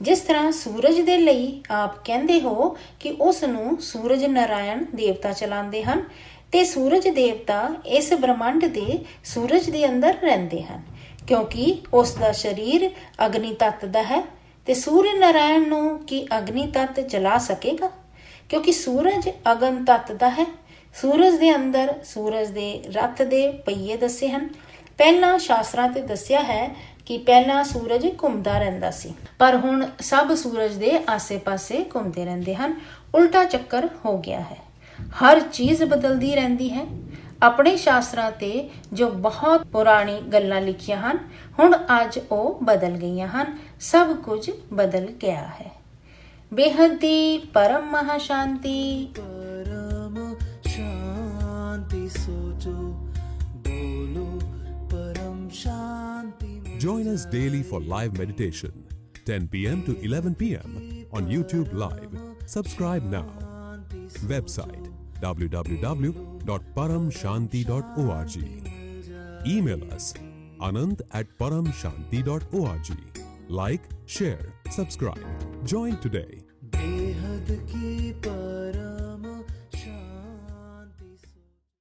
ਜਿਸ ਤਰ੍ਹਾਂ ਸੂਰਜ ਦੇ ਲਈ ਆਪ ਕਹਿੰਦੇ ਹੋ ਕਿ ਉਸ ਨੂੰ ਸੂਰਜ ਨਾਰਾਇਣ ਦੇਵਤਾ ਚਲਾਉਂਦੇ ਹਨ ਤੇ ਸੂਰਜ ਦੇਵਤਾ ਇਸ ਬ੍ਰਹਮੰਡ ਦੇ ਸੂਰਜ ਦੇ ਅੰਦਰ ਰਹਿੰਦੇ ਹਨ ਕਿਉਂਕਿ ਉਸ ਦਾ ਸਰੀਰ ਅਗਨੀ ਤੱਤ ਦਾ ਹੈ। ਤੇ ਸੂਰਜ ਨਾਰਾਇਣ ਨੂੰ ਕੀ ਅਗਨੀ ਤੱਤ ਜਲਾ ਸਕੇਗਾ? ਕਿਉਂਕਿ ਸੂਰਜ ਅਗਨ ਤੱਤ ਦਾ ਹੈ। ਸੂਰਜ ਦੇ ਅੰਦਰ ਸੂਰਜ ਦੇ ਰੱਥ ਦੇ ਪਹੀਏ ਦੱਸੇ ਹਨ। ਪਹਿਲਾਂ ਸ਼ਾਸਤਰਾਂ ਤੇ ਦੱਸਿਆ ਹੈ ਕਿ ਪਹਿਲਾਂ ਸੂਰਜ ਘੁੰਮਦਾ ਰਹਿੰਦਾ ਸੀ, ਪਰ ਹੁਣ ਸਭ ਸੂਰਜ ਦੇ ਆਸੇ-ਪਾਸੇ ਘੁੰਮਦੇ ਰਹਿੰਦੇ ਹਨ। ਉਲਟਾ ਚੱਕਰ ਹੋ ਗਿਆ ਹੈ। ਹਰ ਚੀਜ਼ ਬਦਲਦੀ ਰਹਿੰਦੀ ਹੈ। ਆਪਣੇ ਸ਼ਾਸਤਰਾਂ ਤੇ ਜੋ ਬਹੁਤ ਪੁਰਾਣੀ ਗੱਲਾਂ ਲਿਖੀਆਂ ਹਨ ਹੁਣ ਅੱਜ ਉਹ ਬਦਲ ਗਈਆਂ ਹਨ। ਸਭ ਕੁਝ ਬਦਲ ਗਿਆ ਹੈ। ਬੇਹੱਦ ਦੀ ਪਰਮ ਮਹਾਸ਼ਾਂਤੀ। Join us daily for live meditation. 10 p.m. to 11 p.m. on YouTube Live. Subscribe now. Website www.paramshanti.org. Email us anand@paramshanti.org. Like, share, subscribe. Join today.